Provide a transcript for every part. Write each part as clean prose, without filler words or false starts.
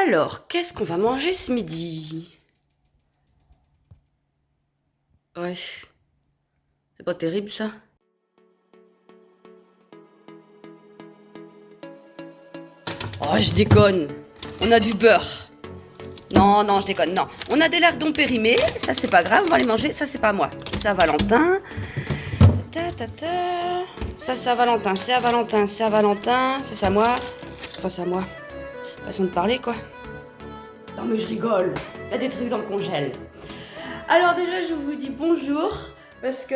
Alors, qu'est-ce qu'on va manger ce midi? Ouais, c'est pas terrible ça. Oh, je déconne. On a du beurre. Non, non, je déconne, non. On a des lardons périmés, ça c'est pas grave, on va les manger. Ça c'est pas moi, c'est à Valentin. Ta, ta, ta. Ça c'est à Valentin, c'est à Valentin, c'est à Valentin. C'est à moi. Enfin, c'est à moi. Façon de parler quoi. Non mais je rigole. Il y a des trucs dans le congèle. Alors déjà, je vous dis bonjour, parce que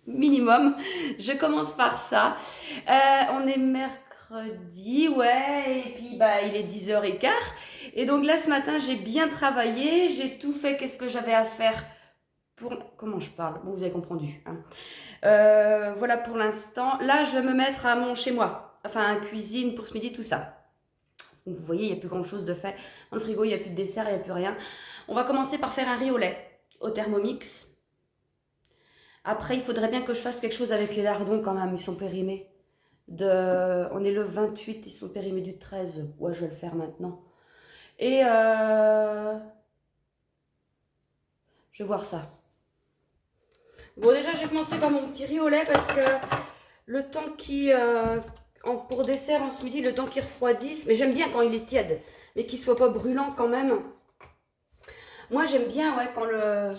minimum, je commence par ça. On est mercredi, ouais, et puis bah il est 10h15. Et donc là, ce matin, j'ai bien travaillé, j'ai tout fait, qu'est-ce que j'avais à faire pour... Comment je parle? Bon, vous avez compris, hein. Voilà pour l'instant. Là, je vais me mettre à mon chez moi, enfin, cuisine pour ce midi, tout ça. Donc, vous voyez, il n'y a plus grand chose de fait. Dans le frigo, il n'y a plus de dessert, il n'y a plus rien. On va commencer par faire un riz au lait au Thermomix. Après, il faudrait bien que je fasse quelque chose avec les lardons quand même. Ils sont périmés. On est le 28, ils sont périmés du 13. Ouais, je vais le faire maintenant. Et je vais voir ça. Bon, déjà, j'ai commencé par mon petit riz au lait parce que le temps pour dessert en ce midi, le temps qu'il refroidisse, mais j'aime bien quand il est tiède, mais qu'il soit pas brûlant quand même. Moi, j'aime bien, ouais, quand le...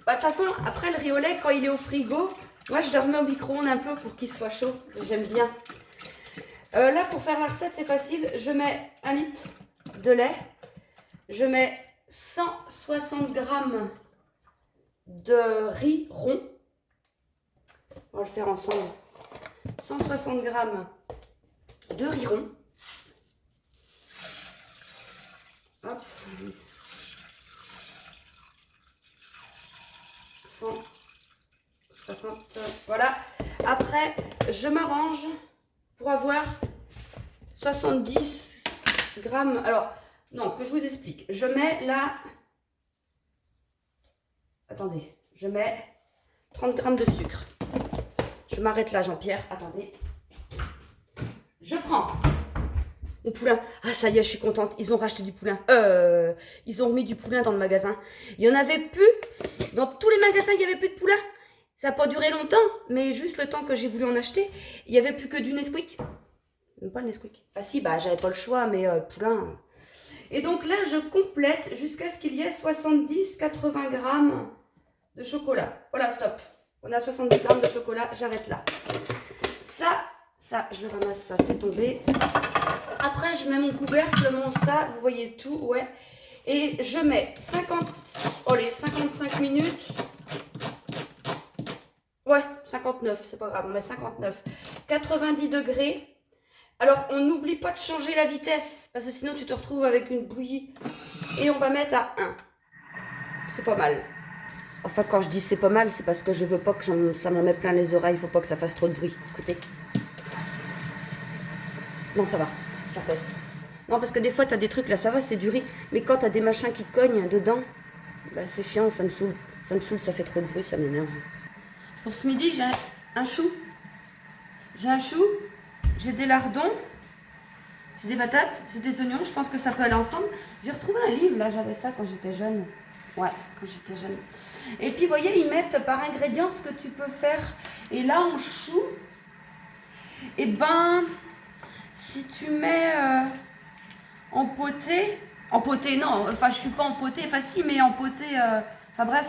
Bah, de toute façon, après le riz au lait, quand il est au frigo, moi, je le remets au micro-ondes un peu pour qu'il soit chaud. J'aime bien. Là, pour faire la recette, c'est facile. Je mets 1 litre de lait. Je mets 160 grammes de riz rond. On va le faire ensemble. 160 grammes de riz rond. Hop. 160, voilà. Après, je m'arrange pour avoir 70 grammes. Alors, non, que je vous explique. Je mets là... Attendez, je mets 30 grammes de sucre. Je m'arrête là, Jean-Pierre. Attendez. Je prends le poulain. Ah, ça y est, je suis contente. Ils ont racheté du poulain. Ils ont remis du poulain dans le magasin. Il y en avait plus. Dans tous les magasins, il n'y avait plus de poulain. Ça n'a pas duré longtemps, mais juste le temps que j'ai voulu en acheter, il n'y avait plus que du Nesquik. Même pas le Nesquik. Enfin si, bah j'avais pas le choix, mais poulain. Et donc là, je complète jusqu'à ce qu'il y ait 70-80 grammes de chocolat. Voilà, stop. On a 70 grammes de chocolat, j'arrête là. Ça, je ramasse ça, c'est tombé. Après, je mets mon couvercle, mon ça, vous voyez tout, ouais. Et je mets 55 minutes. Ouais, 59, c'est pas grave, on met 59. 90 degrés. Alors, on n'oublie pas de changer la vitesse, parce que sinon tu te retrouves avec une bouillie. Et on va mettre à 1. C'est pas mal. Enfin, quand je dis c'est pas mal, c'est parce que je veux pas que ça m'en mette plein les oreilles. Il faut pas que ça fasse trop de bruit. Écoutez. Non, ça va. J'en pèse. Non, parce que des fois, t'as des trucs, là, ça va, c'est du riz. Mais quand t'as des machins qui cognent dedans, bah, c'est chiant, ça me saoule. Ça me saoule, ça fait trop de bruit, ça m'énerve. Pour ce midi, j'ai un chou. J'ai des lardons. J'ai des patates, j'ai des oignons, je pense que ça peut aller ensemble. J'ai retrouvé un livre, là, j'avais ça quand j'étais jeune. Ouais, quand j'étais jeune. Et puis, vous voyez, ils mettent par ingrédient ce que tu peux faire. Et là, en chou, et ben, si tu mets en poté, non, enfin, je suis pas en poté, enfin, si, mais en poté, enfin, bref.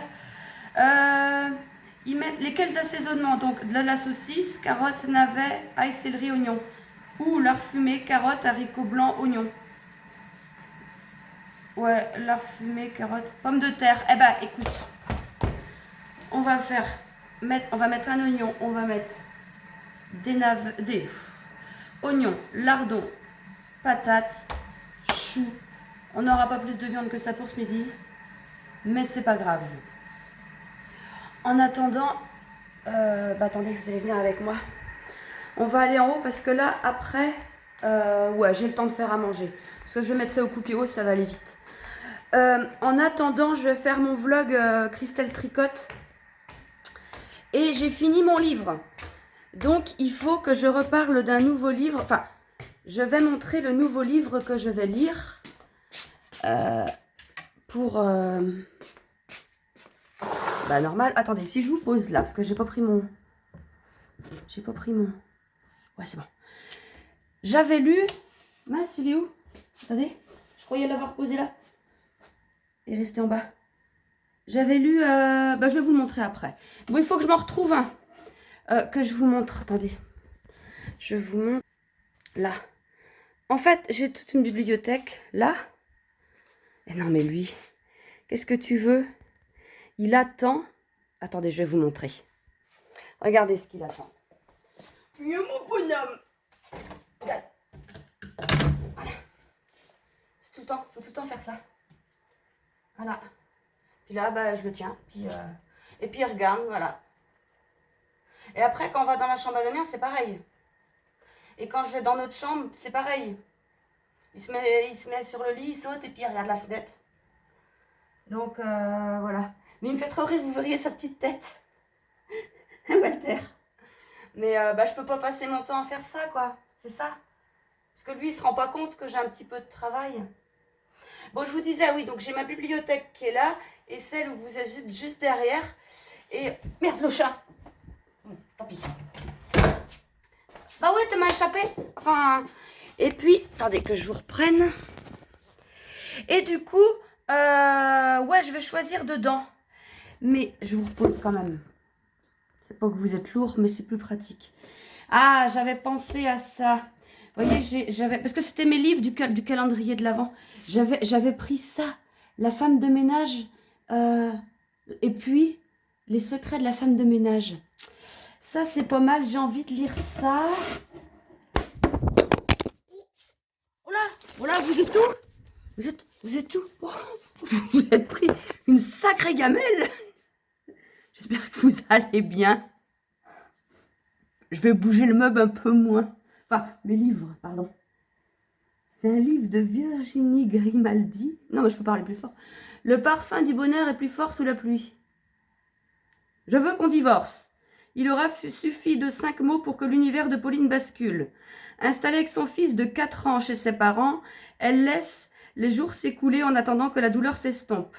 Ils mettent lesquels assaisonnements, donc de la saucisse, carottes, navets, ail, céleri, oignon. Ou lard fumé, carottes, haricots blancs, oignons. Ouais, lard fumé, carottes, pommes de terre. Eh ben, écoute, on va mettre un oignon, on va mettre des oignons, lardons, patates, choux. On n'aura pas plus de viande que ça pour ce midi, mais c'est pas grave. En attendant, attendez, vous allez venir avec moi. On va aller en haut parce que là, après, ouais, j'ai le temps de faire à manger. Parce que je vais mettre ça au cookéo, ça va aller vite. En attendant, je vais faire mon vlog Christelle Tricotte. Et j'ai fini mon livre. Donc, il faut que je reparle d'un nouveau livre. Enfin, je vais montrer le nouveau livre que je vais lire pour... Bah normal, attendez, si je vous pose là, parce que j'ai pas pris mon... Ouais, c'est bon. J'avais lu... Mince, il est où? Attendez, je croyais l'avoir posé là. Il est resté en bas. J'avais lu... Bah, je vais vous le montrer après. Bon, il faut que je m'en retrouve un. Que je vous montre. Attendez. Je vous montre. Là. En fait, j'ai toute une bibliothèque. Là. Et non, mais lui. Qu'est-ce que tu veux? Il attend. Attendez, je vais vous montrer. Regardez ce qu'il attend. Il est mon bonhomme. Regarde. Voilà. C'est tout le temps. Faut tout le temps faire ça. Voilà. Puis là, bah, je le tiens. Puis, et puis, il regarde. Voilà. Et après, quand on va dans la chambre à Damien, c'est pareil. Et quand je vais dans notre chambre, c'est pareil. Il se met sur le lit, il saute et puis il regarde la fenêtre. Donc, voilà. Mais il me fait trop rire, vous verriez sa petite tête. Walter. Mais bah, je peux pas passer mon temps à faire ça, quoi. C'est ça. Parce que lui, il se rend pas compte que j'ai un petit peu de travail. Bon, je vous disais, oui, donc j'ai ma bibliothèque qui est là. Et celle où vous êtes juste derrière. Et... Merde, le chat. Tant pis. Bah ouais, tu m'as échappé. Enfin... Et puis, attendez que je vous reprenne. Et du coup, ouais, je vais choisir dedans. Mais je vous repose quand même. C'est pas que vous êtes lourd, mais c'est plus pratique. Ah, j'avais pensé à ça. Vous voyez, j'avais... Parce que c'était mes livres du calendrier de l'Avent. J'avais pris ça. La femme de ménage. Et puis, les secrets de la femme de ménage. Ça, c'est pas mal. J'ai envie de lire ça. Voilà, vous êtes où? Vous êtes où? Oh, vous êtes pris une sacrée gamelle. J'espère que vous allez bien. Je vais bouger le meuble un peu moins. Enfin, mes livres, pardon. C'est un livre de Virginie Grimaldi. Non, mais je peux parler plus fort. Le parfum du bonheur est plus fort sous la pluie. Je veux qu'on divorce. Il aura suffi de 5 mots pour que l'univers de Pauline bascule. Installée avec son fils de 4 ans chez ses parents, elle laisse les jours s'écouler en attendant que la douleur s'estompe.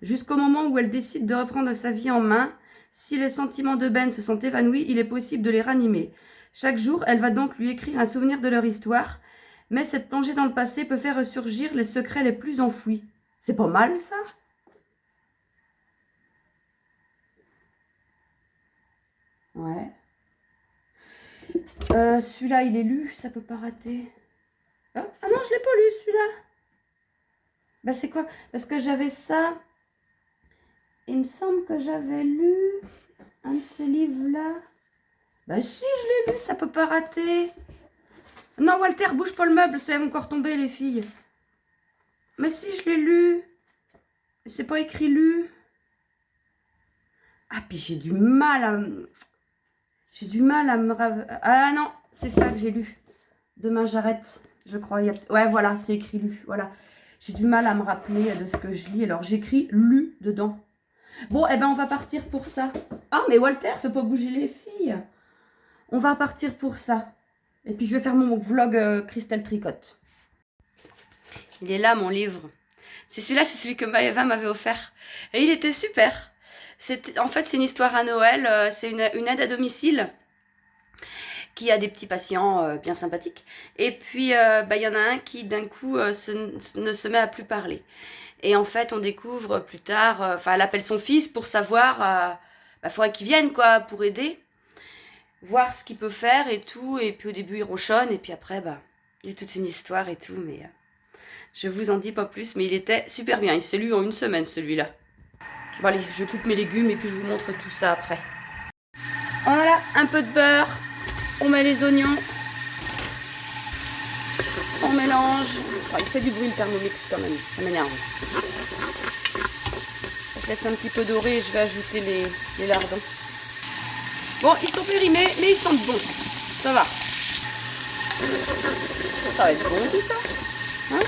Jusqu'au moment où elle décide de reprendre sa vie en main, si les sentiments de Ben se sont évanouis, il est possible de les ranimer. Chaque jour, elle va donc lui écrire un souvenir de leur histoire, mais cette plongée dans le passé peut faire ressurgir les secrets les plus enfouis. C'est pas mal, ça? Ouais. Celui-là, il est lu, ça peut pas rater. Ah non, je l'ai pas lu, celui-là. Bah, c'est quoi? Parce que j'avais ça. Il me semble que j'avais lu un de ces livres-là. Bah si, je l'ai lu, ça peut pas rater. Non, Walter, bouge pas le meuble, ça va encore tomber, les filles. Mais si, je l'ai lu. C'est pas écrit lu. Ah, puis j'ai du mal à... J'ai du mal à me... Ah non, c'est ça que j'ai lu. Demain, j'arrête, je crois. Ouais, voilà, c'est écrit lu, voilà. J'ai du mal à me rappeler de ce que je lis. Alors, j'écris lu dedans. Bon, eh ben, on va partir pour ça. Ah, mais Walter, fais pas bouger les filles. On va partir pour ça. Et puis, je vais faire mon vlog Christelle Tricotte. Il est là, mon livre. C'est celui-là, c'est celui que Maëva m'avait offert. Et il était super. En fait, c'est une histoire à Noël. C'est une aide à domicile qui a des petits patients bien sympathiques. Et puis, y en a un qui, d'un coup, ne se met à plus parler. Et en fait, on découvre plus tard... Enfin, elle appelle son fils pour savoir... faudrait qu'il vienne, quoi, pour aider. Voir ce qu'il peut faire et tout. Et puis, au début, il ronchonne. Et puis après, il y a toute une histoire et tout. Mais je vous en dis pas plus. Mais il était super bien. Il s'est lu en une semaine, celui-là. Bon, allez, je coupe mes légumes et puis je vous montre tout ça après. Voilà, un peu de beurre. On met les oignons. On mélange. Oh, il fait du bruit le Thermomix quand même. Ça m'énerve. Je laisse un petit peu dorer et je vais ajouter les lardons. Bon, ils sont périmés, mais ils sentent bon. Ça va. Ça va être bon tout ça. Hein?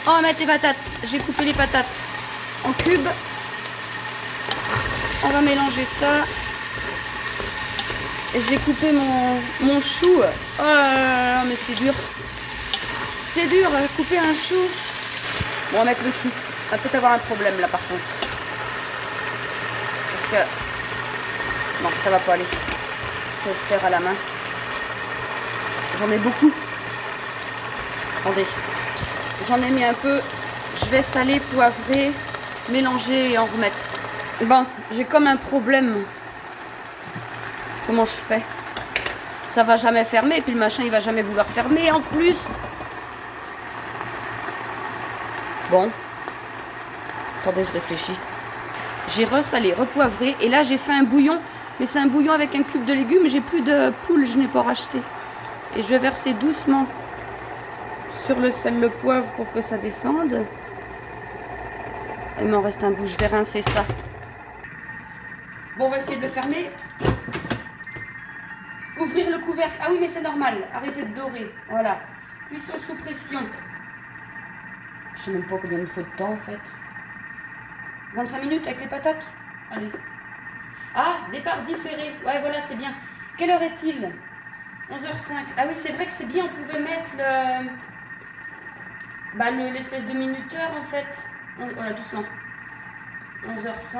On va mettre les patates. J'ai coupé les patates en cubes. On va mélanger ça. Et j'ai coupé mon chou. Oh là là, mais c'est dur. C'est dur, couper un chou. Bon, on va mettre le chou. On va peut-être avoir un problème là par contre. Parce que... Non, ça va pas aller. Je vais le faire à la main. J'en ai beaucoup. Attendez. J'en ai mis un peu. Je vais saler, poivrer, mélanger et en remettre. Bon, j'ai comme un problème. Comment je fais? Ça va jamais fermer, et puis le machin il va jamais vouloir fermer en plus. Bon. Attendez, je réfléchis. J'ai ressalé, repoivré, et là j'ai fait un bouillon. Mais c'est un bouillon avec un cube de légumes. J'ai plus de poule, je n'ai pas racheté. Et je vais verser doucement sur le sel, le poivre pour que ça descende. Il m'en reste un bout, je vais rincer ça. Bon, on va essayer de le fermer. Ouvrir le couvercle. Ah oui, mais c'est normal. Arrêtez de dorer. Voilà. Cuisson sous pression. Je sais même pas combien il faut de temps en fait. 25 minutes avec les patates. Allez. Ah, départ différé. Ouais, voilà, c'est bien. Quelle heure est-il? 11h05. Ah oui, c'est vrai que c'est bien. On pouvait mettre l'espèce de minuteur en fait. Voilà, doucement. 11h05.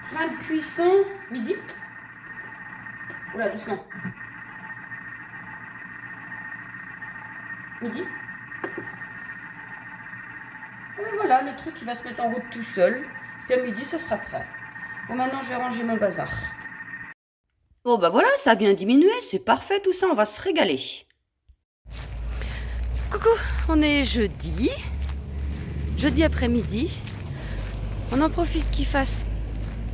Fin de cuisson. Midi. Voilà, doucement. Midi. Et voilà, le truc il va se mettre en route tout seul. Puis à midi, ça sera prêt. Bon, maintenant, je vais ranger mon bazar. Bon, bah voilà, ça a bien diminué. C'est parfait tout ça. On va se régaler. Coucou, on est jeudi. Jeudi après-midi. On en profite qu'il fasse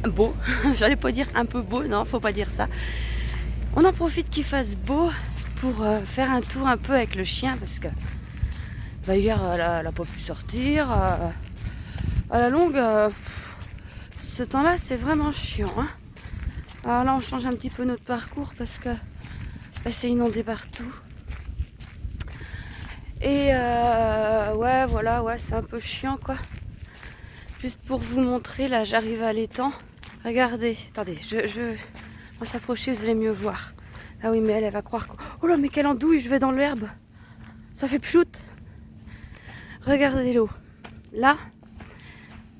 beau. J'allais pas dire un peu beau. Non, faut pas dire ça. On en profite qu'il fasse beau pour faire un tour un peu avec le chien. Parce que hier, elle n'a pas pu sortir. À la longue, ce temps-là, c'est vraiment chiant. Hein. Alors là, on change un petit peu notre parcours parce que c'est inondé partout. Et ouais, voilà, ouais, c'est un peu chiant, quoi. Juste pour vous montrer, là, j'arrive à l'étang. Regardez, attendez, je vais s'approcher, vous allez mieux voir. Ah oui, mais elle va croire que... Oh là, mais quelle andouille, je vais dans l'herbe. Ça fait pchout. Regardez l'eau. Là,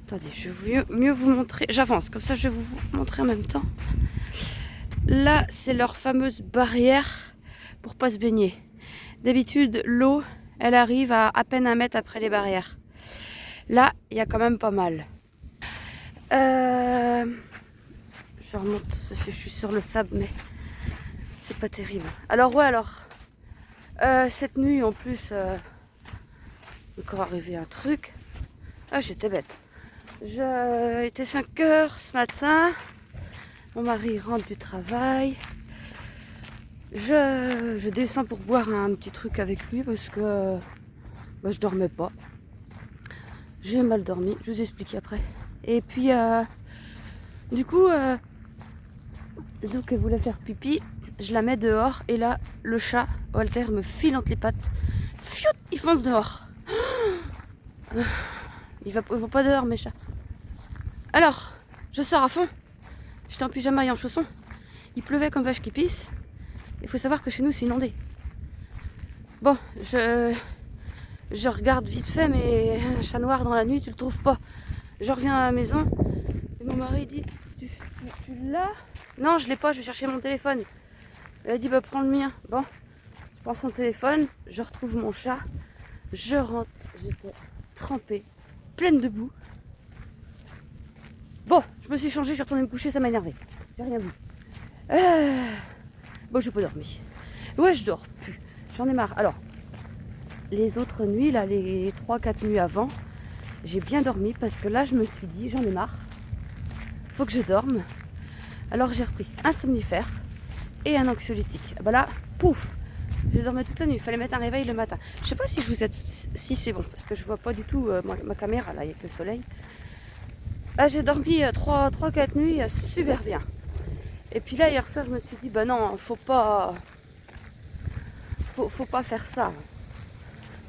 attendez, je vais mieux vous montrer. J'avance, comme ça je vais vous montrer en même temps. Là, c'est leur fameuse barrière pour pas se baigner. D'habitude, l'eau, elle arrive à peine 1 mètre après les barrières. Là, il y a quand même pas mal. Je remonte, je suis sur le sable, mais c'est pas terrible. Alors ouais, cette nuit en plus, il est encore arrivé un truc. Ah, j'étais bête. Il était 5h ce matin. Mon mari rentre du travail. Je descends pour boire un petit truc avec lui parce que je dormais pas. J'ai mal dormi, je vous explique après. Et puis, du coup, Zouk voulait faire pipi. Je la mets dehors et là, le chat, Walter, me file entre les pattes. Fiout, il fonce dehors. Ils vont pas dehors, mes chats. Alors, je sors à fond. J'étais en pyjama et en chaussons. Il pleuvait comme vache qui pisse. Il faut savoir que chez nous, c'est inondé. Bon, je regarde vite fait, mais un chat noir dans la nuit, tu le trouves pas. Je reviens à la maison et mon mari dit tu l'as? Non, je l'ai pas, je vais chercher mon téléphone. Il a dit bah prends le mien. Bon, je prends son téléphone, je retrouve mon chat, je rentre, j'étais trempée, pleine de boue. Bon, je me suis changée, je suis retournée me coucher, ça m'a énervé. J'ai rien vu. Bon, j'ai pas dormi. Ouais, je dors plus. J'en ai marre. Alors, les autres nuits, là, les 3-4 nuits avant, j'ai bien dormi parce que là, je me suis dit, j'en ai marre. Faut que je dorme. Alors, j'ai repris un somnifère et un anxiolytique. Bah là, pouf, j'ai dormi toute la nuit. Il fallait mettre un réveil le matin. Je sais pas si je vous êtes... Si c'est bon, parce que je vois pas du tout ma caméra, là, avec le soleil. Là, j'ai dormi 3-4 nuits super bien. Et puis là, hier soir, je me suis dit, bah non, faut pas faire ça.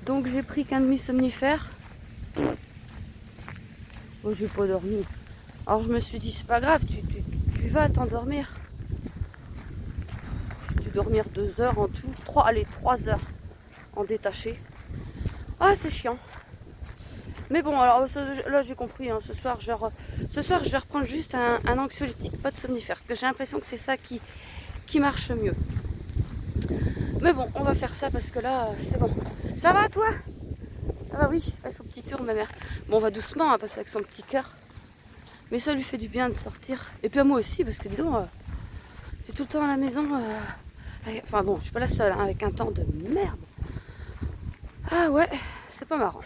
Donc, j'ai pris qu'un demi-somnifère. Oh, j'ai pas dormi. Alors, je me suis dit, c'est pas grave, tu vas t'endormir. dormir 2 heures en tout. 3 heures en détaché. Ah, c'est chiant. Mais bon, alors là j'ai compris, hein, ce soir je vais reprendre juste un anxiolytique, pas de somnifère, parce que j'ai l'impression que c'est ça qui marche mieux. Mais bon, on va faire ça parce que là, c'est bon. Ça va toi? Ah bah oui, fait son petit tour ma mère. Bon, on va doucement, hein, parce qu'avec son petit cœur. Mais ça lui fait du bien de sortir. Et puis à moi aussi, parce que dis donc, t'es tout le temps à la maison. Enfin bon, je suis pas la seule, hein, avec un temps de merde. Ah ouais, c'est pas marrant.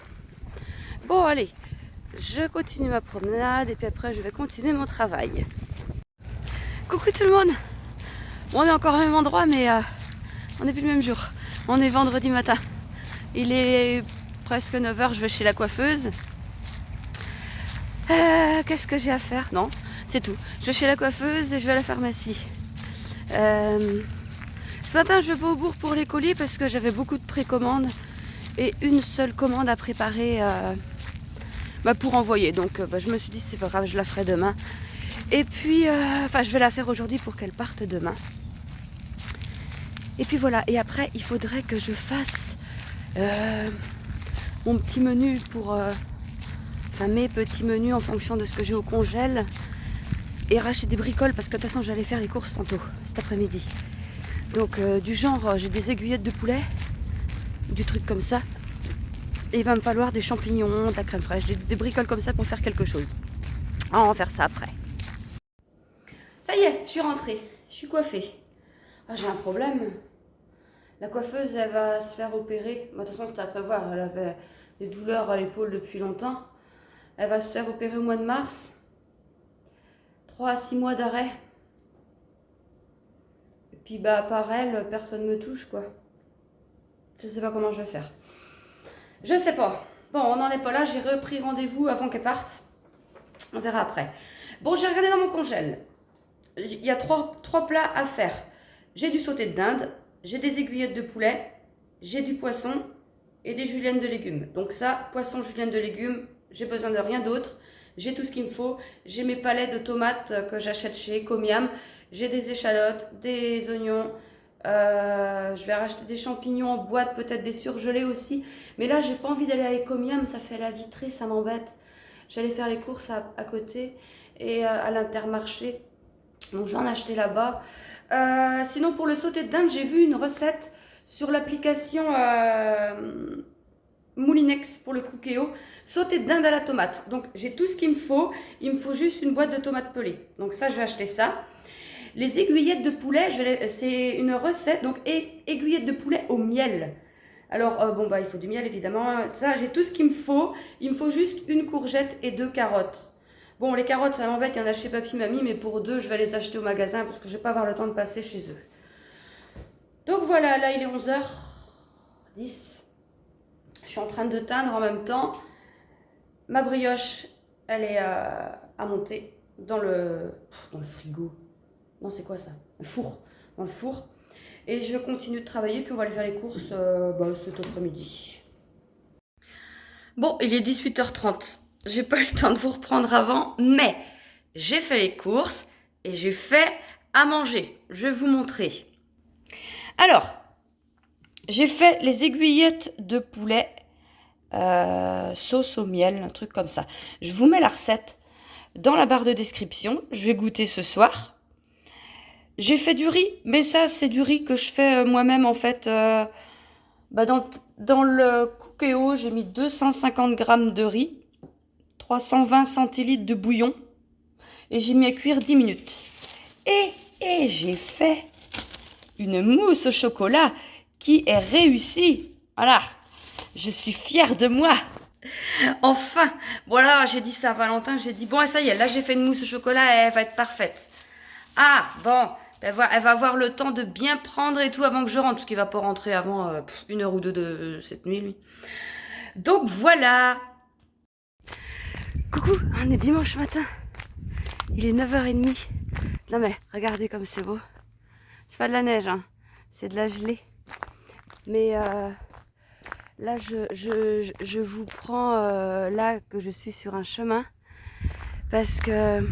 Bon, allez, je continue ma promenade et puis après je vais continuer mon travail. Coucou tout le monde. Bon, on est encore au même endroit, mais on n'est plus le même jour. On est vendredi matin. Il est presque 9h, je vais chez la coiffeuse. Qu'est-ce que j'ai à faire? Non, c'est tout. Je vais chez la coiffeuse et je vais à la pharmacie. Ce matin, je vais pas au bourg pour les colis parce que j'avais beaucoup de précommandes et une seule commande à préparer pour envoyer. Donc je me suis dit c'est pas grave, je la ferai demain. Et puis, je vais la faire aujourd'hui pour qu'elle parte demain. Et puis voilà, et après il faudrait que je fasse mon petit menu pour... mes petits menus en fonction de ce que j'ai au congèle. Et racheter des bricoles parce que de toute façon j'allais faire les courses tantôt, cet après-midi. Donc du genre, j'ai des aiguillettes de poulet, du truc comme ça. Et il va me falloir des champignons, de la crème fraîche, des bricoles comme ça pour faire quelque chose. On va faire ça après. Ça y est, je suis rentrée, je suis coiffée. Ah, j'ai un problème. La coiffeuse, elle va se faire opérer. De toute façon, c'était à prévoir. Elle avait des douleurs à l'épaule depuis longtemps. Elle va se faire opérer au mois de mars. 3 à 6 mois d'arrêt. Et puis, à part elle, personne ne me touche, quoi. Je sais pas comment je vais faire. Je sais pas. Bon, on n'en est pas là. J'ai repris rendez-vous avant qu'elle parte. On verra après. Bon, j'ai regardé dans mon congèle. Il y a trois plats à faire. J'ai du sauté de dinde, j'ai des aiguillettes de poulet, j'ai du poisson et des juliennes de légumes. Donc ça, poisson, juliennes de légumes, j'ai besoin de rien d'autre. J'ai tout ce qu'il me faut. J'ai mes palettes de tomates que j'achète chez Ecomiam. J'ai des échalotes, des oignons. Je vais racheter des champignons en boîte, peut-être des surgelés aussi. Mais là, j'ai pas envie d'aller à Ecomiam, ça fait la vitrée, ça m'embête. J'allais faire les courses à côté et à l'Intermarché. Donc, je vais en acheter là-bas. Sinon, pour le sauté de dinde, j'ai vu une recette sur l'application Moulinex pour le Cookéo. Sauté de dinde à la tomate. Donc, j'ai tout ce qu'il me faut. Il me faut juste une boîte de tomates pelées. Donc, ça, je vais acheter ça. Les aiguillettes de poulet, c'est une recette. Donc, aiguillettes de poulet au miel. Alors, il faut du miel, évidemment. Ça, j'ai tout ce qu'il me faut. Il me faut juste une courgette et 2 carottes. Bon, les carottes, ça m'embête, il y en a chez Papy Mamie, mais pour 2, je vais les acheter au magasin parce que je vais pas avoir le temps de passer chez eux. Donc voilà, là il est 11h10. Je suis en train de teindre en même temps. Ma brioche, elle est à monter dans le frigo. Non, c'est quoi ça? Le four. Dans le four. Et je continue de travailler, puis on va aller faire les courses cet après-midi. Bon, il est 18h30. J'ai pas eu le temps de vous reprendre avant, mais j'ai fait les courses et j'ai fait à manger. Je vais vous montrer. Alors, j'ai fait les aiguillettes de poulet sauce au miel, un truc comme ça. Je vous mets la recette dans la barre de description. Je vais goûter ce soir. J'ai fait du riz, mais ça, c'est du riz que je fais moi-même en fait. Dans le Cookéo, j'ai mis 250 g de riz. 320 centilitres de bouillon et j'ai mis à cuire 10 minutes. Et j'ai fait une mousse au chocolat qui est réussie. Voilà, je suis fière de moi. Enfin, voilà, j'ai dit ça à Valentin, j'ai dit bon, ça y est, là j'ai fait une mousse au chocolat, elle va être parfaite. Ah, bon, elle va avoir le temps de bien prendre et tout avant que je rentre, parce qu'il va pas rentrer avant 1 heure ou 2 de cette nuit, lui. Donc voilà. Coucou, on est dimanche matin. Il est 9h30. Non mais, regardez comme c'est beau. C'est pas de la neige, hein. C'est de la gelée. Mais là, je vous prends là que je suis sur un chemin. Parce que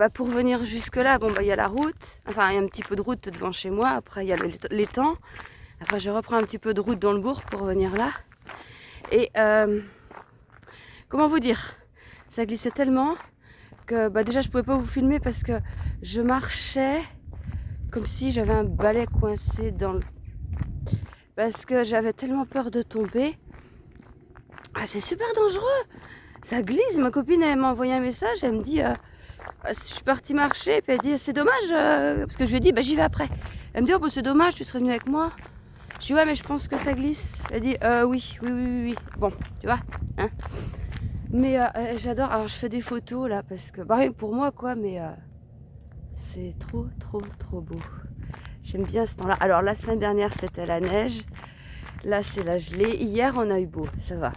pour venir jusque là, bon il y a la route, enfin il y a un petit peu de route devant chez moi, après il y a l'étang, après je reprends un petit peu de route dans le bourg pour venir là. Et comment vous dire, ça glissait tellement que déjà je pouvais pas vous filmer parce que je marchais comme si j'avais un balai coincé dans le... Parce que j'avais tellement peur de tomber. Ah, c'est super dangereux, ça glisse. Ma copine elle m'a envoyé un message, elle me dit je suis partie marcher, puis elle dit c'est dommage, parce que je lui ai dit j'y vais après. Elle me dit c'est dommage, tu serais venue avec moi. Je dis ouais mais je pense que ça glisse. Elle dit oui. Bon, tu vois, hein. Mais j'adore, alors je fais des photos là, parce que, rien que pour moi quoi, mais c'est trop beau. J'aime bien ce temps-là. Alors la semaine dernière c'était la neige, là c'est la gelée, hier on a eu beau, ça va.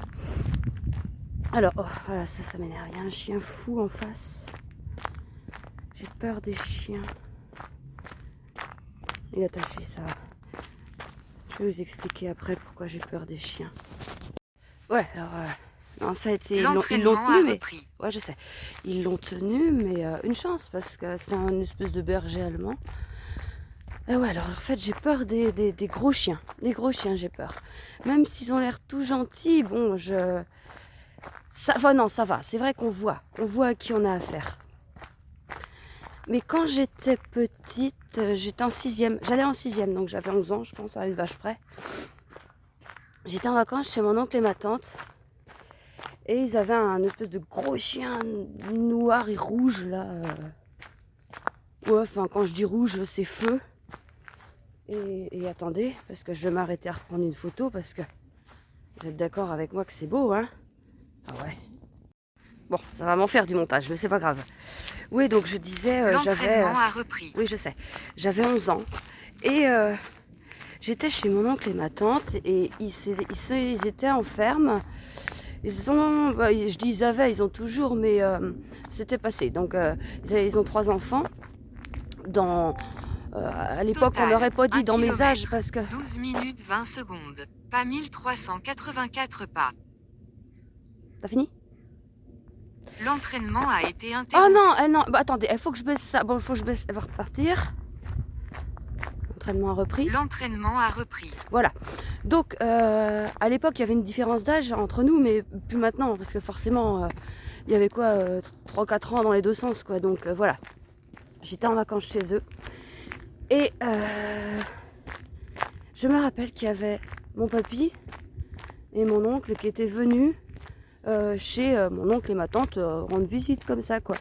Alors, voilà, ça m'énerve, il y a un chien fou en face. J'ai peur des chiens. Il est attaché, ça va. Je vais vous expliquer après pourquoi j'ai peur des chiens. Ouais, alors... non, ça a été... Ils l'ont tenu, mais... Ouais, je sais. Ils l'ont tenu, mais une chance, parce que c'est un espèce de berger allemand. Et ouais, alors en fait, j'ai peur des gros chiens. Des gros chiens, j'ai peur. Même s'ils ont l'air tout gentils, bon, non, ça va. C'est vrai qu'on voit à qui on a affaire. Mais quand j'étais petite, j'étais en 6e. J'allais en 6e, donc j'avais 11 ans, je pense, à une vache près. J'étais en vacances chez mon oncle et ma tante. Et ils avaient un espèce de gros chien noir et rouge, là. Ouais, enfin, quand je dis rouge, c'est feu. Et attendez, parce que je vais m'arrêter à reprendre une photo, parce que vous êtes d'accord avec moi que c'est beau, hein? Ah ouais. Bon, ça va m'en faire du montage, mais c'est pas grave. Oui, donc je disais, l'entraînement a repris. Oui, je sais. J'avais 11 ans. Et j'étais chez mon oncle et ma tante. Et ils étaient en ferme. Ils ont toujours, mais c'était passé. Donc, ils ont 3 enfants. À l'époque, on n'aurait pas dit dans mes âges, parce que... 12 minutes 20 secondes. Pas 1384 pas. T'as fini? L'entraînement a été interrompu. Oh non, attendez, il faut que je baisse ça. Bon, il faut que je baisse, elle va repartir. L'entraînement a repris. L'entraînement a repris. Voilà. Donc, à l'époque, il y avait une différence d'âge entre nous, mais plus maintenant, parce que forcément, il y avait quoi, 3-4 ans dans les deux sens, quoi. Donc, voilà. J'étais en vacances chez eux. Et je me rappelle qu'il y avait mon papy et mon oncle qui étaient venus chez mon oncle et ma tante rendre visite comme ça, quoi.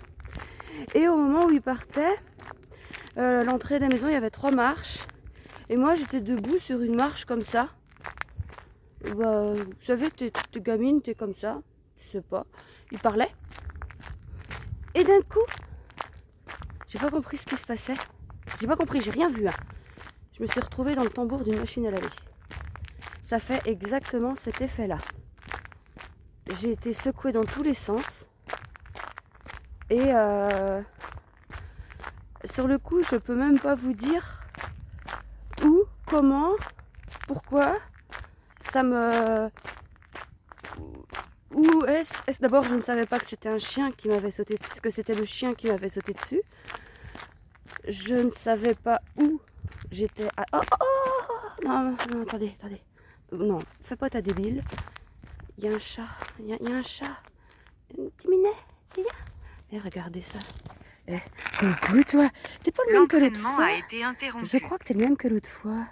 Et au moment où ils partaient, l'entrée de la maison, il y avait 3 marches. Et moi, j'étais debout sur une marche comme ça. Vous savez, t'es gamine, t'es comme ça. Tu sais pas. Ils parlaient. Et d'un coup, j'ai pas compris ce qui se passait. J'ai pas compris, j'ai rien vu. Hein. Je me suis retrouvée dans le tambour d'une machine à laver. Ça fait exactement cet effet-là. J'ai été secouée dans tous les sens. Et sur le coup, je peux même pas vous dire où, comment, pourquoi. Ça me... Où est-ce d'abord, je ne savais pas que c'était un chien qui m'avait sauté dessus, que c'était le chien qui m'avait sauté dessus. Je ne savais pas où j'étais. Non, attendez. Non, fais pas ta débile. Il y a un chat. Il y a un chat. Petit minet, viens. Et regardez ça. Coucou toi. T'es pas le même que l'autre fois. A été interrompu. Je crois que t'es le même que l'autre fois.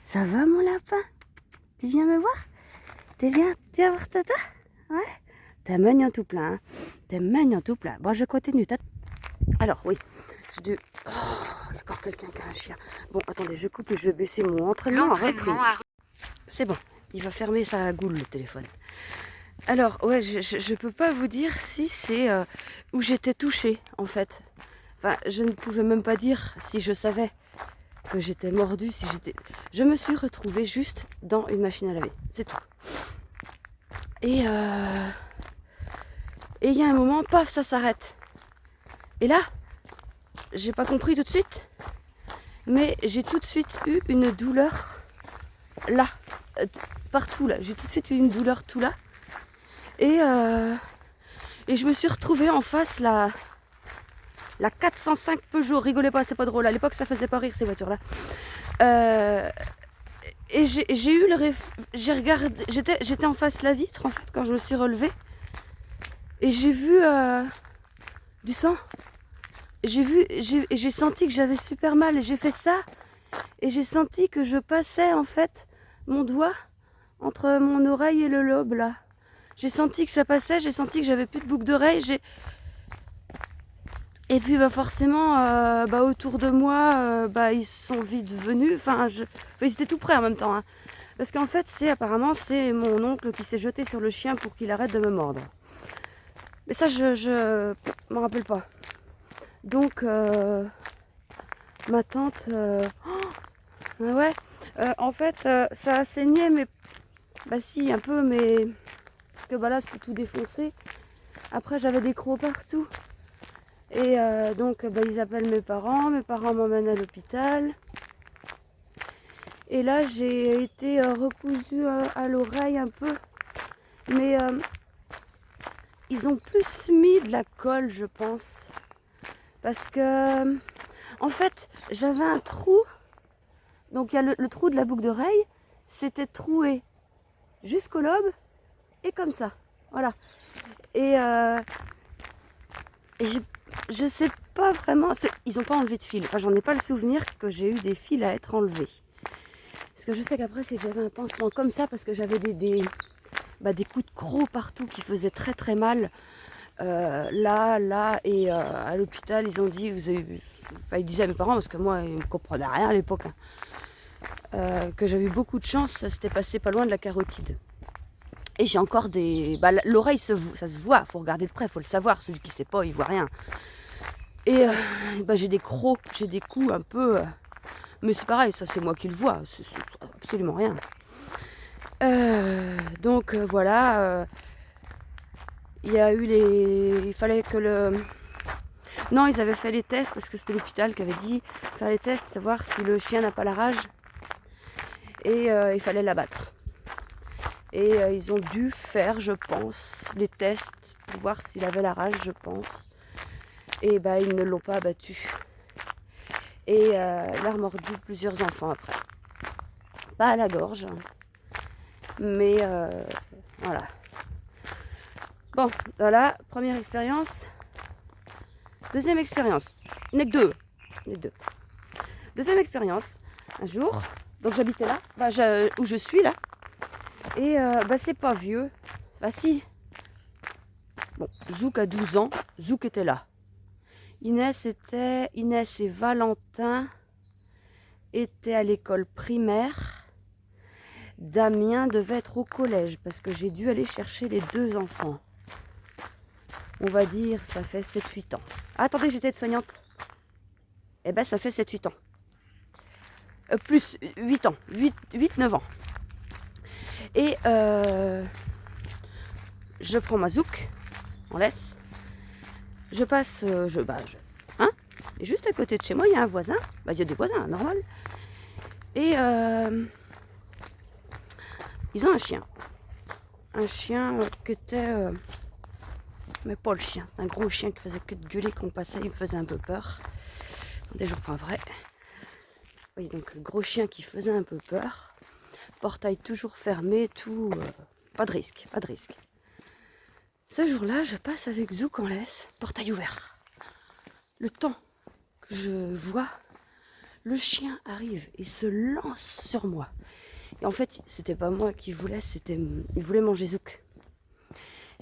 Ça va mon lapin? Tu viens me voir? Tu viens voir tata? Ouais. T'es mignon tout plein. Hein. T'es mignon tout plein. Bon, je continue. Alors, oui. Il y a encore quelqu'un qui a un chien. Bon, attendez, je coupe et je vais baisser mon entraînement. C'est bon. Il va fermer sa goule, le téléphone. Alors, ouais, je peux pas vous dire si c'est où j'étais touchée, en fait. Enfin, je ne pouvais même pas dire si je savais que j'étais mordue, si j'étais... Je me suis retrouvée juste dans une machine à laver. C'est tout. Et il y a un moment, paf, ça s'arrête. Et là, j'ai pas compris tout de suite, mais j'ai tout de suite eu une douleur là, partout là. J'ai tout de suite eu une douleur tout là. Et je me suis retrouvée en face là, La 405 Peugeot, rigolez pas, c'est pas drôle. À l'époque, ça faisait pas rire ces voitures-là. Et j'ai eu j'ai regardé, j'étais en face de la vitre en fait quand je me suis relevée. Et j'ai vu du sang. J'ai senti que j'avais super mal et j'ai fait ça. Et j'ai senti que je passais en fait mon doigt entre mon oreille et le lobe là. J'ai senti que ça passait, j'ai senti que j'avais plus de boucle d'oreille. Et puis bah forcément, autour de moi, ils sont vite venus. Enfin, ils étaient tout près en même temps. Hein. Parce qu'en fait, apparemment, c'est mon oncle qui s'est jeté sur le chien pour qu'il arrête de me mordre. Mais ça, je m'en rappelle pas. Donc, ma tante... en fait, ça a saigné, mais... Bah si, un peu, mais... Parce que là, c'était tout défoncé. Après, j'avais des crocs partout. Et donc, ils appellent mes parents m'emmènent à l'hôpital. Et là, j'ai été recousue à l'oreille un peu. Mais ils ont plus mis de la colle, je pense. Parce que, en fait, j'avais un trou. Donc, il y a le trou de la boucle d'oreille. C'était troué jusqu'au lobe et comme ça. Voilà. Et je sais pas vraiment. Ils n'ont pas enlevé de fil. Enfin, j'en ai pas le souvenir que j'ai eu des fils à être enlevés. Parce que je sais qu'après, c'est que j'avais un pansement comme ça parce que j'avais des coups de crocs partout qui faisaient très très mal. Là, et à l'hôpital, ils ont dit, ils disaient à mes parents, parce que moi, ils ne me comprenaient rien à l'époque, hein, que j'avais eu beaucoup de chance, ça s'était passé pas loin de la carotide. Et j'ai encore l'oreille, ça se voit, il faut regarder de près, il faut le savoir, celui qui ne sait pas, il voit rien. Et j'ai des crocs, j'ai des coups un peu... mais c'est pareil, ça c'est moi qui le vois, c'est absolument rien. Donc voilà... il y a eu il fallait que Non, ils avaient fait les tests parce que c'était l'hôpital qui avait dit faire les tests, savoir si le chien n'a pas la rage. Et il fallait l'abattre. Et ils ont dû faire, je pense, les tests pour voir s'il avait la rage, je pense. Et ils ne l'ont pas abattu. Et il a remordu plusieurs enfants après. Pas à la gorge, mais voilà. Bon, voilà, première expérience. Deuxième expérience. Il n'y en a que deux. Deuxième expérience. Un jour, donc j'habitais là, où je suis là. Et c'est pas vieux. Bah si. Bon, Zouk a 12 ans. Zouk était là. Inès et Valentin étaient à l'école primaire. Damien devait être au collège parce que j'ai dû aller chercher les deux enfants. On va dire, ça fait 7-8 ans. Ah, attendez, j'étais soignante. Eh ben, ça fait 7-8 ans. Plus 8 ans. 8-9 ans. Et je prends ma Zouk. On laisse. Je passe... Et juste à côté de chez moi, il y a un voisin. Il y a des voisins, normal. Et ils ont un chien. Un chien qui était... mais pas le chien, c'est un gros chien qui faisait que de gueuler quand on passait, il me faisait un peu peur. Des jours pas vrai. Oui, donc gros chien qui faisait un peu peur. Portail toujours fermé, tout. Pas de risque. Ce jour-là, je passe avec Zouk en laisse, portail ouvert. Le temps que je vois, le chien arrive et se lance sur moi. Et en fait, c'était pas moi qui voulais, il voulait manger Zouk.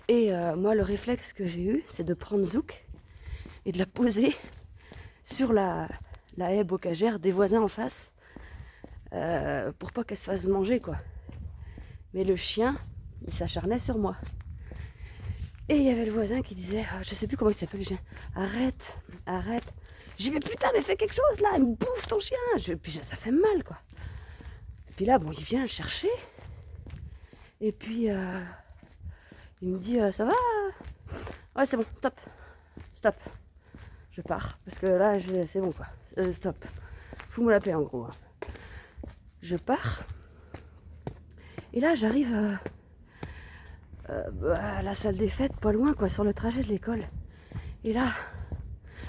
Et moi, le réflexe que j'ai eu, c'est de prendre Zouk et de la poser sur la haie bocagère des voisins en face pour pas qu'elle se fasse manger, quoi. Mais le chien, il s'acharnait sur moi. Et il y avait le voisin qui disait, je sais plus comment il s'appelle le chien, arrête. J'ai dit, mais putain, mais fais quelque chose là, il me bouffe ton chien. Puis ça fait mal, quoi. Et puis là, il vient le chercher. Et puis... il me dit, ça va? Ouais, c'est bon, stop. Je pars, parce que là, c'est bon, quoi. Stop. Fous-moi la paix, en gros. Je pars. Et là, j'arrive à la salle des fêtes, pas loin, quoi, sur le trajet de l'école. Et là,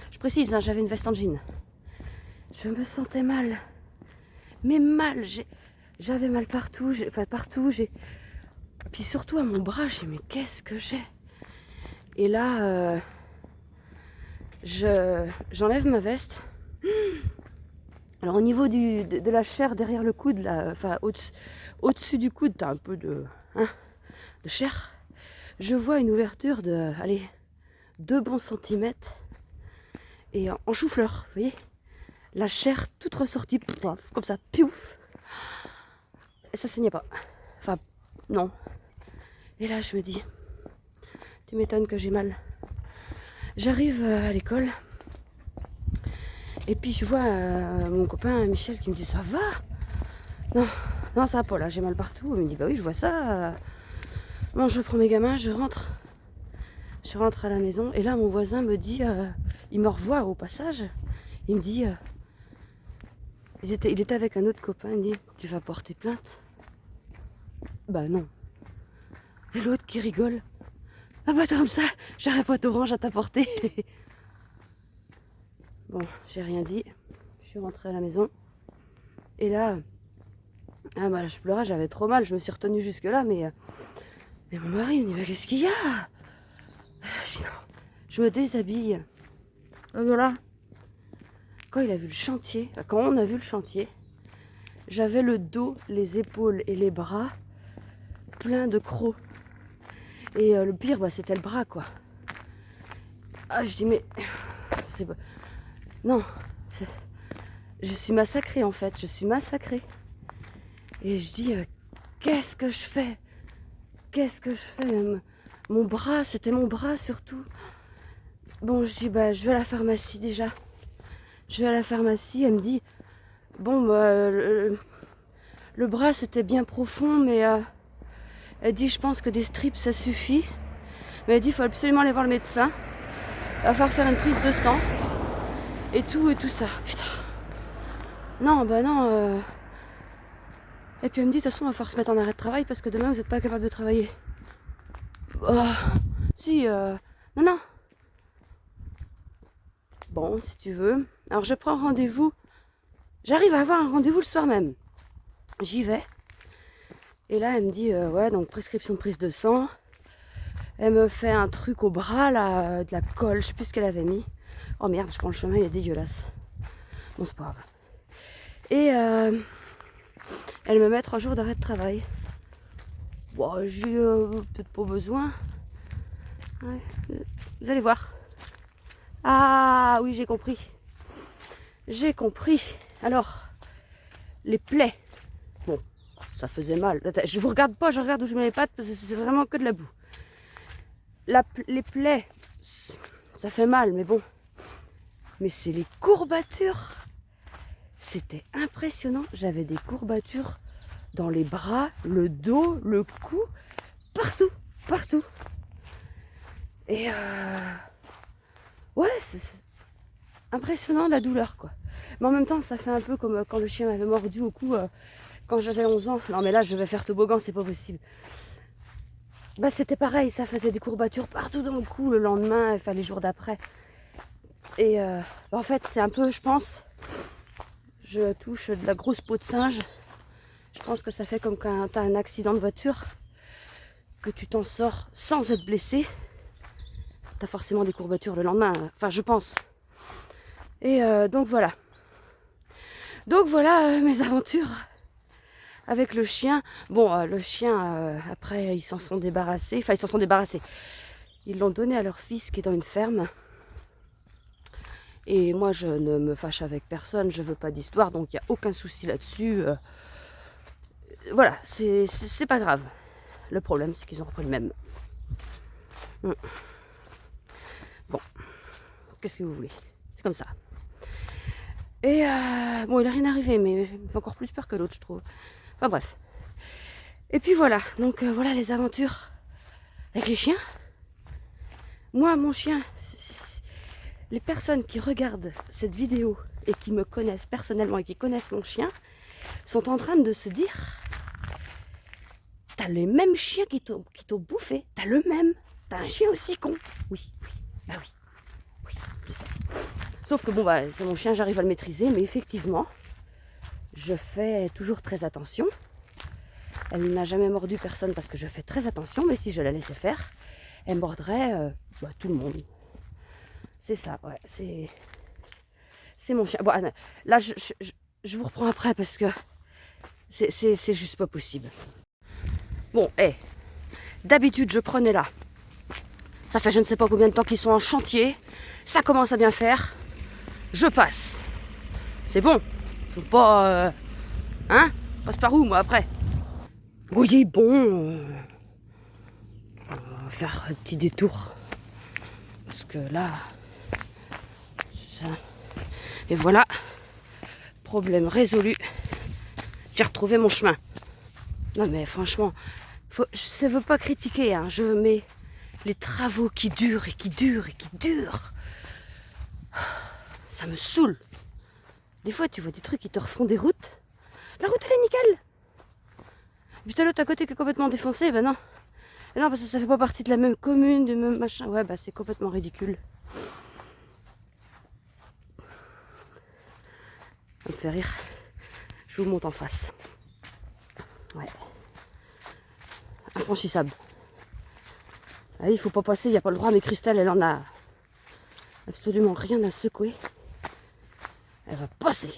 je précise, hein, j'avais une veste en jean. Je me sentais mal. Mais mal, j'avais mal partout, puis surtout à mon bras, j'ai mais qu'est-ce que j'ai? Et là, j'enlève ma veste. Alors au niveau de la chair derrière le coude, là, enfin au-dessus du coude, t'as un peu de chair. Je vois une ouverture de, allez, 2 bons centimètres. Et en chou-fleur, vous voyez? La chair toute ressortie, comme ça, piouf. Et ça saignait pas. Enfin, non. Et là, je me dis, tu m'étonnes que j'ai mal. J'arrive à l'école. Et puis je vois mon copain Michel qui me dit, ça va? Non, ça va pas là, j'ai mal partout. Il me dit, bah oui, je vois ça. Bon, je prends mes gamins, je rentre à la maison. Et là, mon voisin me dit, il me revoit au passage. Il me dit, il était avec un autre copain. Il me dit, tu vas porter plainte? Bah non. Et l'autre qui rigole. Ah bah comme ça, j'aurais pas d'orange à t'apporter. Bon, j'ai rien dit. Je suis rentrée à la maison. Et là, ah bah je pleurais, j'avais trop mal. Je me suis retenue jusque là, mais mon mari me dit, mais qu'est-ce qu'il y a? Je dis, non. Je me déshabille. Et voilà. Quand on a vu le chantier, j'avais le dos, les épaules et les bras pleins de crocs. Et le pire, bah, c'était le bras, quoi. Ah, je dis, mais c'est... Non, je suis massacrée, en fait. Je suis massacrée. Et je dis, qu'est-ce que je fais? Mon bras, c'était mon bras, surtout. Bon, je dis, bah, je vais à la pharmacie, déjà. Elle me dit, bon, bah, le bras, c'était bien profond, mais... Elle dit, je pense que des strips, ça suffit. Mais elle dit, il faut absolument aller voir le médecin. Il va falloir faire une prise de sang. Et tout ça. Putain. Non, bah non. Et puis elle me dit, de toute façon, il va falloir se mettre en arrêt de travail parce que demain, vous n'êtes pas capable de travailler. Oh, si, non. Bon, si tu veux. Alors, je prends rendez-vous. J'arrive à avoir un rendez-vous le soir même. J'y vais. Et là, elle me dit, ouais, donc prescription de prise de sang. Elle me fait un truc au bras, là, de la colle, je sais plus ce qu'elle avait mis. Oh merde, je prends le chemin, il est dégueulasse. Bon, c'est pas grave. Et elle me met 3 jours d'arrêt de travail. Bon, j'ai peut-être pas besoin. Ouais, vous allez voir. Ah oui, j'ai compris. Alors, les plaies. Bon, ça faisait mal. Je vous regarde pas, je regarde où je mets les pattes parce que c'est vraiment que de la boue. Les plaies, ça fait mal, mais bon. Mais c'est les courbatures. C'était impressionnant. J'avais des courbatures dans les bras, le dos, le cou, partout. Et ouais, c'est impressionnant la douleur, quoi. Mais en même temps, ça fait un peu comme quand le chien m'avait mordu au cou quand j'avais 11 ans. Non, mais là, je vais faire toboggan, c'est pas possible. Bah, c'était pareil, ça faisait des courbatures partout dans le cou le lendemain, enfin les jours d'après. Et en fait, c'est un peu, je pense, je touche de la grosse peau de singe. Je pense que ça fait comme quand tu as un accident de voiture, que tu t'en sors sans être blessé. Tu as forcément des courbatures le lendemain, enfin je pense. Et donc voilà. Mes aventures avec le chien. Bon, le chien, après, ils s'en sont débarrassés. Ils l'ont donné à leur fils qui est dans une ferme. Et moi, je ne me fâche avec personne, je veux pas d'histoire, donc il n'y a aucun souci là-dessus. Voilà, c'est pas grave. Le problème, c'est qu'ils ont repris le même. Bon, qu'est-ce que vous voulez? C'est comme ça. Et bon, il n'a rien arrivé, mais il fait encore plus peur que l'autre, je trouve. Enfin bref. Et puis voilà, donc voilà les aventures avec les chiens. Moi, mon chien, les personnes qui regardent cette vidéo et qui me connaissent personnellement et qui connaissent mon chien sont en train de se dire, t'as le même chien qui t'ont bouffé, t'as le même, t'as un chien aussi con. Oui, bah oui, je sais. Sauf que bon, bah, c'est mon chien, j'arrive à le maîtriser, mais effectivement, je fais toujours très attention. Elle n'a jamais mordu personne parce que je fais très attention, mais si je la laissais faire, elle mordrait tout le monde. C'est ça, ouais, c'est mon chien. Bon, là, je vous reprends après parce que c'est juste pas possible. Bon, d'habitude, je prenais là. Ça fait je ne sais pas combien de temps qu'ils sont en chantier. Ça commence à bien faire. Je passe. C'est bon. Faut pas... hein? Passe par où, moi, après? Oui, bon... on va faire un petit détour. Parce que là... c'est ça. Et voilà. Problème résolu. J'ai retrouvé mon chemin. Non, mais franchement... je ne veux pas critiquer, hein. Mais les travaux qui durent et qui durent et qui durent... ça me saoule. Des fois, tu vois des trucs qui te refont des routes. La route, elle est nickel. Et puis t'as l'autre à côté qui est complètement défoncé. Ben non. Et non, parce que ça fait pas partie de la même commune, du même machin. Ouais, bah c'est complètement ridicule. Ça me fait rire. Je vous monte en face. Ouais. Infranchissable. Ah, il faut pas passer, il n'y a pas le droit, mais Christelle, elle en a absolument rien à secouer. Elle va passer.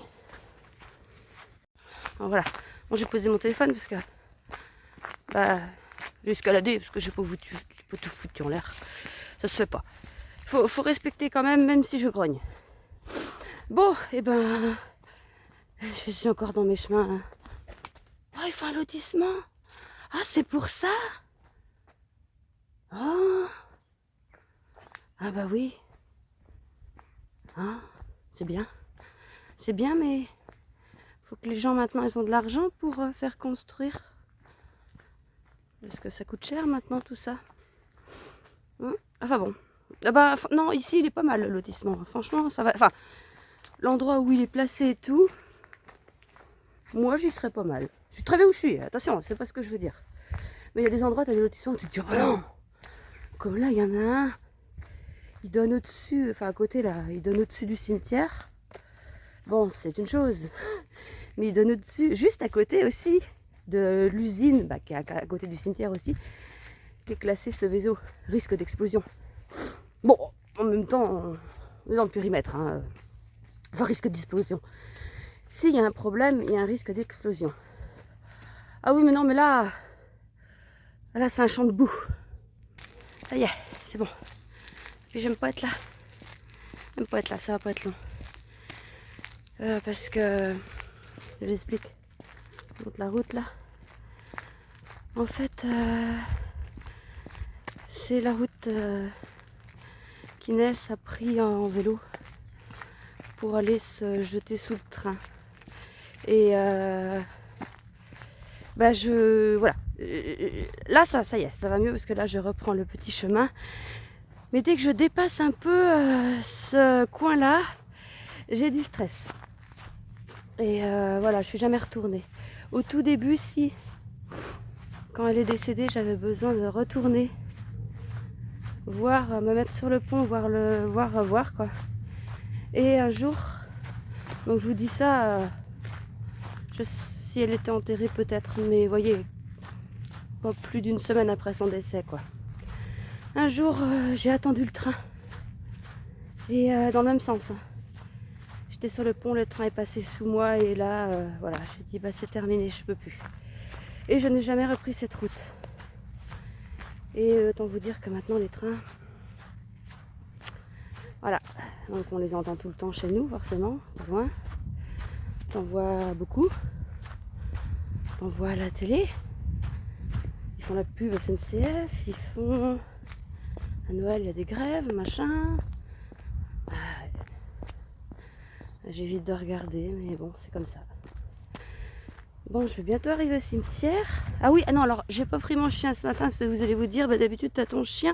Alors voilà. Bon, j'ai posé mon téléphone parce que j'ai escaladé parce que j'ai pas tout foutu en l'air. Ça se fait pas. Faut respecter quand même si je grogne. Bon, et je suis encore dans mes chemins. Oh, il faut un lotissement. Ah, c'est pour ça. Oh. Ah bah oui. Ah, c'est bien. C'est bien, mais faut que les gens maintenant ils ont de l'argent pour faire construire. Parce que ça coûte cher maintenant tout ça. Enfin bon. Non, ici il est pas mal le lotissement. Franchement, ça va. Enfin, l'endroit où il est placé et tout, moi j'y serais pas mal. Je suis très bien où je suis, attention, c'est pas ce que je veux dire. Mais il y a des endroits, t'as des lotissements où tu te dis, oh non. Comme là, il y en a un. Il donne au-dessus, enfin à côté là, il donne au-dessus du cimetière. Bon, c'est une chose. Mais il donne au-dessus, juste à côté aussi, de l'usine, qui est à côté du cimetière aussi, qui est classé ce vaisseau, risque d'explosion. Bon, en même temps, on est dans le périmètre, hein. Enfin, risque d'explosion. S'il y a un problème, il y a un risque d'explosion. Ah oui, mais non, mais là c'est un champ de boue. Ça y est, c'est bon. Puis j'aime pas être là. J'aime pas être là, ça va pas être long. Parce que, je vous explique, je monte la route là. En fait, c'est la route qu'Inès a pris en vélo pour aller se jeter sous le train. Et voilà. Là, ça y est, ça va mieux parce que là, je reprends le petit chemin. Mais dès que je dépasse un peu ce coin-là, j'ai du stress. Et voilà, je suis jamais retournée. Au tout début, si, quand elle est décédée, j'avais besoin de retourner, me mettre sur le pont, voir quoi. Et un jour, donc je vous dis ça, si elle était enterrée peut-être, mais vous voyez, pas plus d'une semaine après son décès quoi. Un jour, j'ai attendu le train. Et dans le même sens. J'étais sur le pont, le train est passé sous moi et là, voilà, j'ai dit c'est terminé, je peux plus. Et je n'ai jamais repris cette route. Et autant vous dire que maintenant les trains, voilà, donc on les entend tout le temps chez nous forcément, de loin. T'en vois beaucoup, t'en vois à la télé. Ils font la pub SNCF, ils font à Noël il y a des grèves, machin. J'évite de regarder, mais bon, c'est comme ça. Bon, je vais bientôt arriver au cimetière. Ah oui, non, alors, j'ai pas pris mon chien ce matin, parce que vous allez vous dire, d'habitude, t'as ton chien.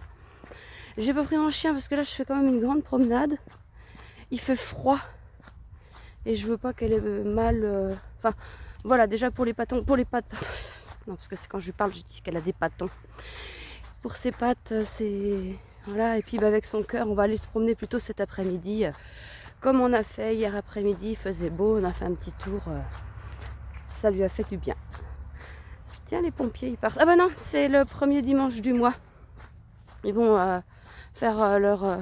J'ai pas pris mon chien parce que là, je fais quand même une grande promenade. Il fait froid. Et je veux pas qu'elle ait mal... Enfin, voilà, déjà pour les patons... Pour les pattes... Non, parce que c'est quand je lui parle, je dis qu'elle a des patons. Pour ses pattes, c'est... Voilà, et puis avec son cœur, on va aller se promener plutôt cet après-midi... comme on a fait hier après-midi, il faisait beau, on a fait un petit tour, ça lui a fait du bien. Tiens, les pompiers, ils partent. Ah bah non, c'est le premier dimanche du mois. Ils vont faire leur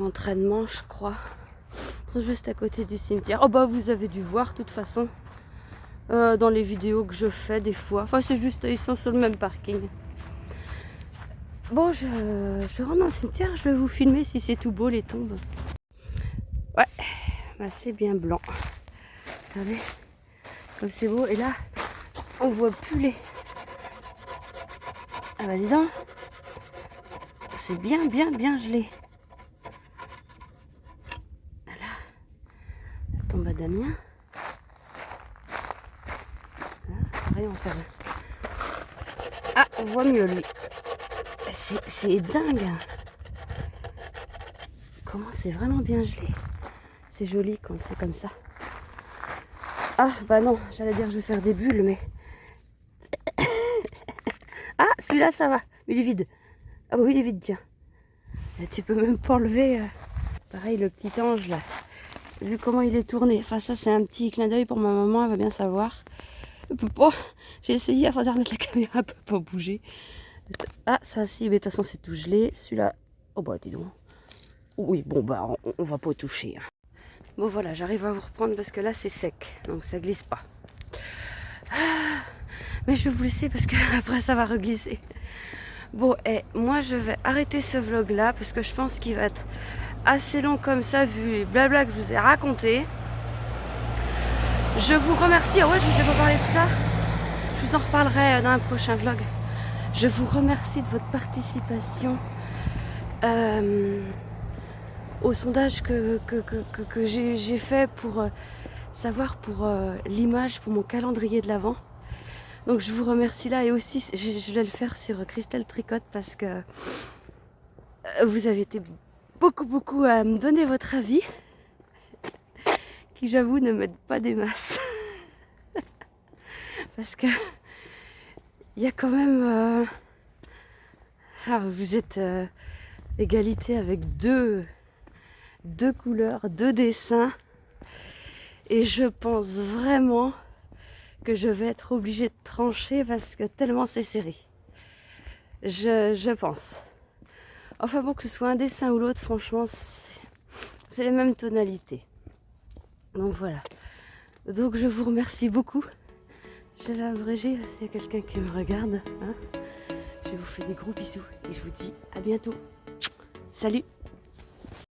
entraînement, je crois. Ils sont juste à côté du cimetière. Oh bah vous avez dû voir, de toute façon, dans les vidéos que je fais des fois. Enfin, c'est juste, ils sont sur le même parking. Bon, je rentre dans le cimetière, je vais vous filmer si c'est tout beau les tombes. Ouais, bah, c'est bien blanc. Regardez, comme c'est beau. Et là, on voit plus les... Ah bah dis donc, c'est bien gelé. Voilà, la tombe à Damien. Là, pareil, on fait rien. Ah, on voit mieux lui. C'est dingue. Comment c'est vraiment bien gelé. C'est joli quand c'est comme ça. Ah bah non, j'allais dire que je vais faire des bulles, mais... Ah, celui-là ça va, il est vide. Ah bah oui, il est vide, tiens. Et tu peux même pas enlever... Pareil, le petit ange là. Vu comment il est tourné. Enfin ça c'est un petit clin d'œil pour ma maman, elle va bien savoir. J'ai essayé avant de remettre la caméra, elle peut pas bouger. Ah ça si, mais de toute façon c'est tout gelé. Celui-là, oh bah dis donc. Oui, bon bah on va pas toucher. Bon voilà, j'arrive à vous reprendre parce que là c'est sec, donc ça glisse pas. Mais je vais vous laisser parce que après ça va reglisser. Bon, et moi je vais arrêter ce vlog là parce que je pense qu'il va être assez long comme ça vu les blabla que je vous ai raconté. Je vous remercie. Ah ouais, je vous ai pas parlé de ça. Je vous en reparlerai dans un prochain vlog. Je vous remercie de votre participation au sondage que j'ai fait pour savoir pour l'image pour mon calendrier de l'Avent. Donc je vous remercie là et aussi je vais le faire sur Christelle Tricotte parce que vous avez été beaucoup à me donner votre avis qui j'avoue ne m'aide pas des masses. Parce que il y a quand même vous êtes égalité avec deux couleurs, deux dessins et je pense vraiment que je vais être obligée de trancher parce que tellement c'est serré. Je pense. Enfin bon, que ce soit un dessin ou l'autre, franchement, c'est les mêmes tonalités. Donc voilà. Donc je vous remercie beaucoup. Je vais abréger parce qu'il y a quelqu'un qui me regarde. Hein. Je vous fais des gros bisous et je vous dis à bientôt. Salut!